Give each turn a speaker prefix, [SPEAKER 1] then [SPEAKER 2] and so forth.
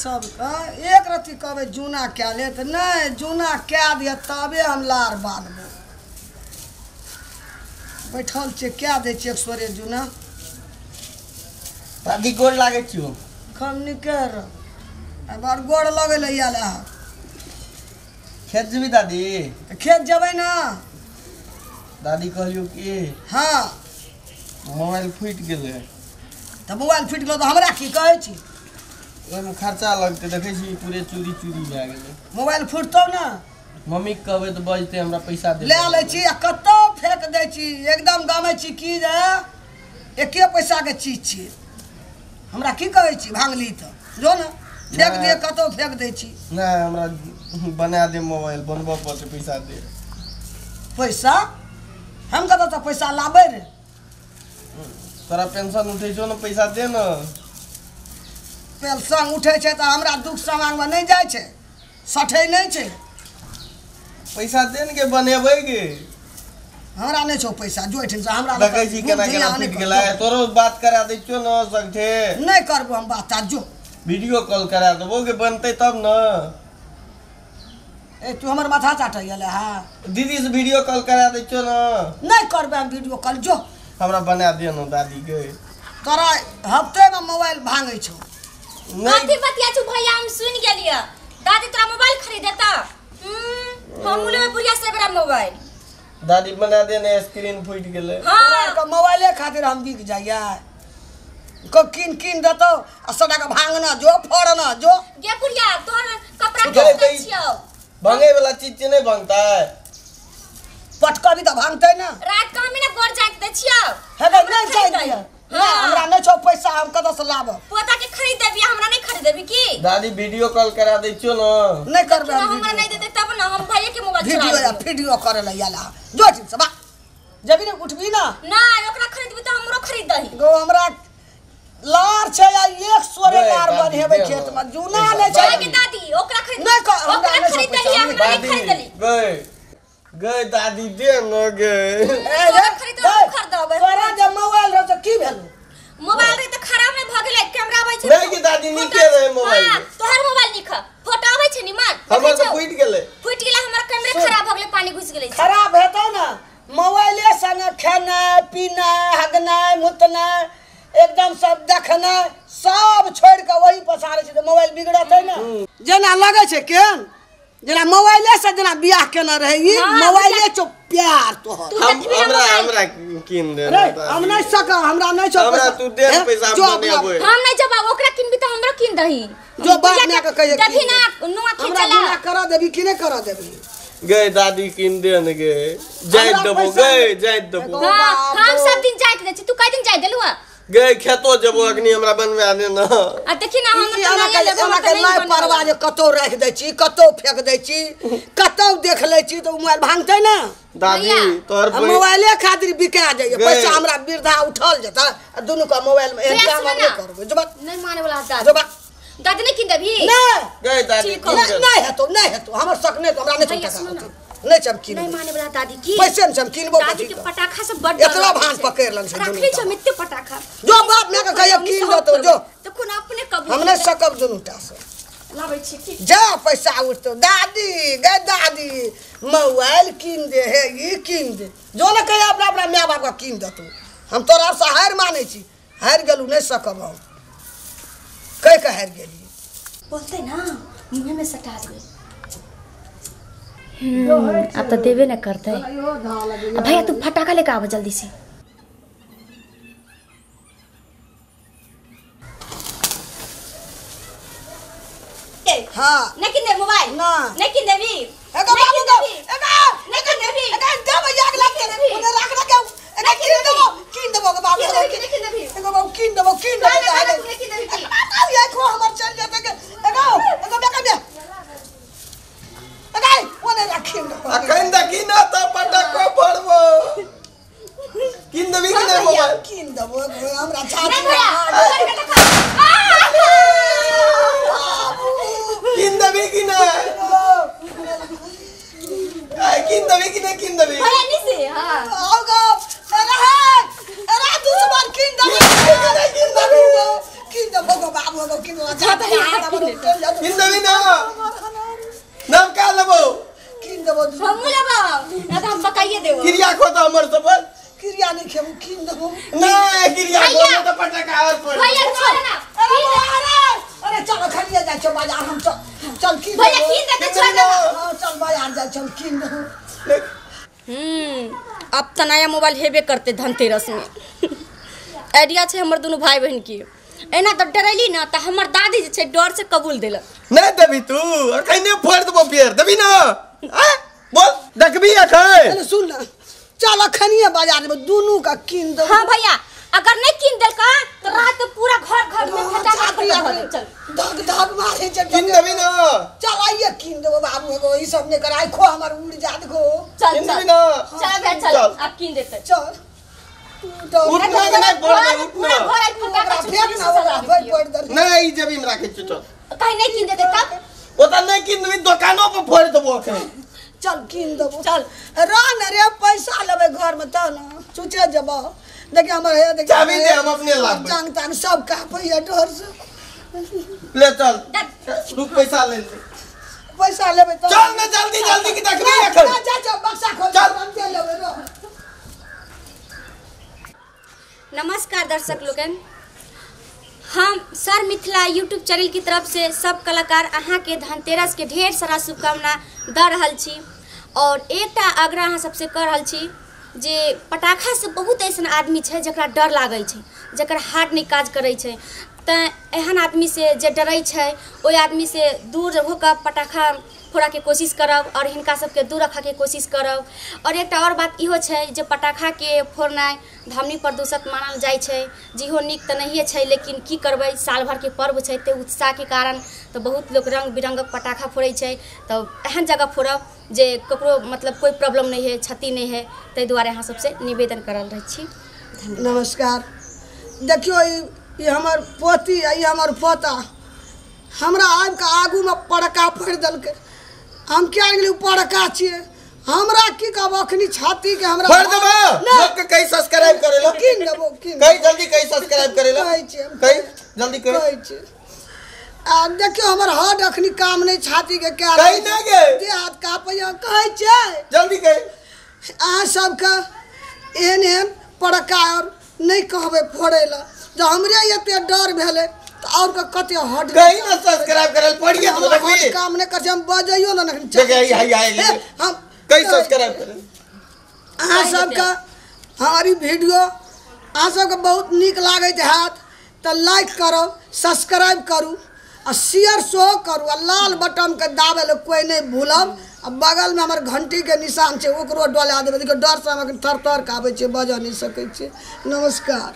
[SPEAKER 1] सब एक रत्ती कहबे जूना क्या ले तो नहीं जूना क्या दिया तबे हम लार बांधबो बैठल छे क्या दे छे 100 जूना
[SPEAKER 2] दादी गोड़ लागे छियो
[SPEAKER 1] कम निकर बार गोड़ लगे ले आला
[SPEAKER 2] खेत जेबी दादी
[SPEAKER 1] खेत जबै ना
[SPEAKER 2] दादी कहलियो कि
[SPEAKER 1] हाँ
[SPEAKER 2] मोबाइल फुट गेले
[SPEAKER 1] तो मोबाइल फुट गेलो तो हमरा की कहै छी
[SPEAKER 2] ओइमे खर्चा लगते देखे छी पूरे चोरी चोरी भए गेले
[SPEAKER 1] मोबाइल फुटतौ ना
[SPEAKER 2] मम्मी के कहबे तो बजते हमरा पैसा दे
[SPEAKER 1] ले ले छी आ कत्तो फेंक दै छी एकदम गामै छी की जे एके पैसा के चीज छी हमरा की कहै छी भांगली तो जो ना फेंक दे कत्तो फेंक दै छी
[SPEAKER 2] ना हमरा बना दे मोबाइल बनबो पड़ते पैसा दे
[SPEAKER 1] पैसा हम कत्तो तो पैसा लाबै रे
[SPEAKER 2] तोरा पेंशन उठै छौ ना पैसा दे ना
[SPEAKER 1] पेंशन उठै छै त हमरा दुख समांग में नहीं जाय छै सठै नहीं छै
[SPEAKER 2] पैसा दे न के बनेबै गे
[SPEAKER 1] हमरा नहीं छौ पैसा जो ठिन से हमरा
[SPEAKER 2] देखै छी केना केना फुट गेला तोरो बात करा दै छियो न सगठे
[SPEAKER 1] नहीं करबो हम बात आ जो
[SPEAKER 2] वीडियो कॉल करा देबो के बनतै तब न
[SPEAKER 1] ए तू हमर माथा चाटै गेले हा
[SPEAKER 2] दीदी से वीडियो कॉल करा दै छियो न
[SPEAKER 1] नहीं करबे हम वीडियो कॉल जो
[SPEAKER 2] हमरा बना दे न दादी गे
[SPEAKER 1] तोरा हफ्ते में मोबाइल भांगै छौ
[SPEAKER 3] कथि बतिया छु भैया हम सुन गेलिए दादी तोरा मोबाइल खरीदे त हम मुले में बुढ़िया से बड़ा मोबाइल
[SPEAKER 2] दादी बना दे ने स्क्रीन फुट गेले
[SPEAKER 1] हां तो मोबाइले खातिर हम बिक जाइया को किन किन देतो आ सदा के भांगना जो फोड़ना जो
[SPEAKER 3] गे बुढ़िया तोर कपड़ा के छियो
[SPEAKER 2] भांगे वाला चीज नहीं भांगता है
[SPEAKER 1] पटकबी तो भांगतै ना
[SPEAKER 3] रात का में ना गोर जात दे छियो
[SPEAKER 1] हे नहीं चाहिए हां हमरा नहीं छौ पैसा हम कत से लाब
[SPEAKER 3] पोता के खरीद देबी हमरा नहीं खरीद देबी की
[SPEAKER 2] दादी वीडियो कॉल करा दै छियो न
[SPEAKER 1] नहीं करबे
[SPEAKER 3] हमरा नहीं देते तब ना हम भैया के मोबाइल चला
[SPEAKER 1] वीडियो करे ल याला जो ठीक से बा जबी ने उठबी ना
[SPEAKER 3] ना ओकरा खरीदबी त हमरो खरीद दही
[SPEAKER 1] गो हमरा लार छै या 100 लार बनेबे खेत में जूना ले छै
[SPEAKER 3] के दादी ओकरा खरीद
[SPEAKER 1] नहीं
[SPEAKER 3] ओकरा खरीद दही हमरा नहीं खरीद दली
[SPEAKER 2] गए गए दादी दे न गे
[SPEAKER 1] तोरा जब मोबाइल रह त की भेल
[SPEAKER 3] मोबाइल रे त खराब नहीं भ गेलै कैमरा आबै छै
[SPEAKER 2] नहीं कि दादी नीचे रहे मोबाइल
[SPEAKER 3] तोहर मोबाइल निख फोटो आबै छै निमन
[SPEAKER 2] हमर त फुट गेलै
[SPEAKER 3] हमर कैमरा खराब भ गेलै पानी घुस गेलै
[SPEAKER 1] खराब हेतौ ना मोबाइले संग खाना पीना हगना मुतना एकदम सब देखना सब छोड़ के वही पसारे छै त मोबाइल बिगड़तै ना जेना लगे छै केन जना मोबाइले से जना बियाह केना रही मोबाइले चो प्यार तोहर
[SPEAKER 2] हमरा किन दे
[SPEAKER 1] हम नहीं सका हमरा नहीं छौ
[SPEAKER 2] हमरा तू दे पैसा बनेबै
[SPEAKER 3] हम नहीं जब ओकरा किनबी त हमरो किन दही
[SPEAKER 1] जो बात में के कहिए
[SPEAKER 3] देखी ना नुआ खिचला
[SPEAKER 1] हमरा करा देबी कि नहीं करा देबी
[SPEAKER 2] गए दादी किन दे न गे जाय देबो गए जाय देबो
[SPEAKER 3] हां हम सब दिन जाइत दे छी तू कई दिन जाय देलु
[SPEAKER 2] गए खेतो जबो अग्नि हमरा बनवा दे न
[SPEAKER 3] आ देखी ना हम त नहीं लेबो हम त
[SPEAKER 1] नहीं परवा जे कतो रख दै छी कतो फेंक दै छी कतो देख लै छी तो मोबाइल भांगतै ना
[SPEAKER 2] दादी तोर
[SPEAKER 1] मोबाइले खातिर बिका जाय पैसा हमरा वृद्धा उठल जता दुनु का मोबाइल में एग्जाम हम नहीं करबे जब
[SPEAKER 3] नहीं माने वाला दादी
[SPEAKER 1] जब
[SPEAKER 3] दादी नहीं किन देबी
[SPEAKER 1] नहीं
[SPEAKER 2] गए दादी
[SPEAKER 1] नहीं हेतौ हमर शक नहीं हमरा नहीं टका नहीं चमकी
[SPEAKER 3] नहीं माने वाला दादी की
[SPEAKER 1] पैसे हम किनबो
[SPEAKER 3] दादी के पटाखा से बड़
[SPEAKER 1] इतना भान पकड़ लन से
[SPEAKER 3] रखली छ मित्ते पटाखा
[SPEAKER 1] जो बाप में के कहियो किन दो तो जो
[SPEAKER 3] तो कोन अपने कब
[SPEAKER 1] हमने सकब दुनुटा से
[SPEAKER 3] लाबै छी की
[SPEAKER 1] जा पैसा उठतो दादी गे दादी मोबाइल किन दे हे ई किन दे जो न कहे अपना अपना माय बाप का किन दतो हम तोरा से हार माने छी हार गेलु नहीं सकब हम कह हार गेली
[SPEAKER 3] बोलते ना मुंह में सटा दे अब तो देवे न करते भैया तू फटाका लेके आवा जल्दी से
[SPEAKER 1] हां
[SPEAKER 3] नहीं किन दे मोबाइल
[SPEAKER 1] ना
[SPEAKER 3] नहीं किन देबी
[SPEAKER 1] एगो बाबू को
[SPEAKER 3] नहीं किन देबी
[SPEAKER 1] जब याद लग के उन्हें रख के किन देबो के बाबू
[SPEAKER 3] नहीं किन देबी
[SPEAKER 1] एगो बाबू किन देबो
[SPEAKER 3] नहीं किन देबी
[SPEAKER 1] ये खो हमर चल जेते के एगो बेका दे अगाई ओने रखिन
[SPEAKER 2] अखन द किन त पटको पड़बो किन देबी कि नहीं मोबाइल
[SPEAKER 1] किन देबो हमरा छाती
[SPEAKER 2] किन देबी कि नहीं किन देबी कि नहीं किन देबी
[SPEAKER 3] भैया नहीं से हां
[SPEAKER 1] आओगा अरे दुश्मन किन देबी किन देबो बाबू को किन दो
[SPEAKER 2] हमर सफल
[SPEAKER 1] क्रिया नहीं खेबू कीन देबो
[SPEAKER 2] नहीं क्रिया बोले तो पटाखा और पड़
[SPEAKER 3] भैया छोड़ ना
[SPEAKER 1] अरे चल खलिए जाय छो बाजार हम चल कीन
[SPEAKER 3] भैया कीन दे के छोड़ ना
[SPEAKER 1] हां चल बाजार जाय चल कीन देबो
[SPEAKER 3] अब तो नया मोबाइल हेबे करते धनतेरस में आइडिया छे हमर दोनों भाई बहन की एना तो डरैली ना तो हमर दादी जे छे डर से कबूल देलक
[SPEAKER 2] नहीं देबी तू और कहीं फोड़ देबो फिर देबी ना बोल देखबी अखै
[SPEAKER 1] अरे सुन ना चल खनिए बाजार में दोनों का कीन दो
[SPEAKER 3] हां भैया अगर नहीं कीन देल का तो रात पूरा घर में फटाका फटा चल
[SPEAKER 1] धक धक मारे चल
[SPEAKER 2] कीन देबी ना
[SPEAKER 1] चल आइए कीन देबो बाबू एगो ई सब ने कराई खो हमर उड़ जात गो
[SPEAKER 3] चल
[SPEAKER 2] कीन
[SPEAKER 3] चल
[SPEAKER 2] देबी ना
[SPEAKER 3] चल बे चल अब कीन देते
[SPEAKER 1] चल
[SPEAKER 2] उठना के नहीं फोड़ दे
[SPEAKER 3] पूरा
[SPEAKER 2] उठना
[SPEAKER 3] घर आई फटाका
[SPEAKER 1] फेंक ना होगा भाई पड़ दे
[SPEAKER 2] नहीं जब हम राखे चल
[SPEAKER 3] काहे नहीं कीन देते तब
[SPEAKER 2] ओता नहीं कीन देबी दुकानों पे फोड़ देबो अखै
[SPEAKER 1] चल कीन देबो
[SPEAKER 3] चल
[SPEAKER 1] रान रे पैसा लेबे घर में त ना चुचे जब देखिए हमर है देखिए
[SPEAKER 2] चाबी दे हम अपने लाग
[SPEAKER 1] जांग तांग सब का पैया डर से
[SPEAKER 2] ले चल तू पैसा ले ले
[SPEAKER 1] पैसा लेबे त
[SPEAKER 2] चल ना जल्दी जल्दी की देखबी अखै
[SPEAKER 1] जा बक्सा खोल
[SPEAKER 2] चल।
[SPEAKER 1] हम दे लेबे रो
[SPEAKER 3] नमस्कार दर्शक लोगन हम सर मिथिला यूट्यूब चैनल की तरफ से सब कलाकार अहाँ के धनतेरस के ढेर सारा शुभकामना द रहल छी और एकटा आग्रह अहाँ सबसे कर रहल छी जे पटाखा से बहुत ऐसन आदमी छै जकरा डर लागै छै जकर हार्ट नहीं काज करै छै तऽ एहन आदमी से जे डरै छै ओइ आदमी से दूर होकर पटाखा फोड़ा के कोशिश करब और हिनका सबके दूर रखा के कोशिश करब और एकटा और बात इहो छै जे पटाखा के फोड़नाइ ध्वनि प्रदूषक मानल जाइ छै जेहो नीक तऽ नहिए छै लेकिन की करबै साल भर के पर्व छै ते उत्साह के कारण तऽ बहुत लोग रंग बिरंगक पटाखा फोड़ै छै तऽ एहन जगह फोड़ब जे ककरो मतलब कोई प्रॉब्लम नहीं है क्षति नहीं है ताहि दुआरे अहाँ सबसे निवेदन करल रहै छी
[SPEAKER 1] नमस्कार देखियो ई हमर पोती ई हमर पोता हमरा आबि के आगू में पड़का फोड़ देलकै हम क्या गेली पड़का छिए हमरा की कहब अखनी छाती के हमरा
[SPEAKER 2] फोड़ देबो लोग के कहीं सब्सक्राइब करे लो
[SPEAKER 1] कीन देबो कीन
[SPEAKER 2] कहीं जल्दी कहीं सब्सक्राइब करे लो
[SPEAKER 1] कहै छी
[SPEAKER 2] कहीं जल्दी कहीं
[SPEAKER 1] कहै छी आ देखियो हमर हाथ अखनी काम नहीं छाती के क्या
[SPEAKER 2] कहीं ना गे
[SPEAKER 1] देह हाथ कापैया कहै छै
[SPEAKER 2] जल्दी कहीं
[SPEAKER 1] अहाँ सबके एहन एहन पड़का और नहीं कहबे फोड़े ला जब हमरे एते डर भेले तो और के कते हट
[SPEAKER 2] कहीं ना सब्सक्राइब करे पड़िए तो देखबी
[SPEAKER 1] काम नहीं कर हम बजाइयो ना
[SPEAKER 2] देख आई
[SPEAKER 1] हम
[SPEAKER 2] कहीं सब्सक्राइब करे
[SPEAKER 1] अहाँ सबके हमारी वीडियो अहाँ सबके बहुत नीक लागैत हैत तो लाइक करो सब्सक्राइब करू और शेयर सो करू और लाल बटन के दाबे ले कोई नहीं भूलब और बगल में हमारे घंटी के निशान छै ओकरो डोला देबै देखियो डर से हम थर थर काबै छै बजा नहीं सकै छै नमस्कार।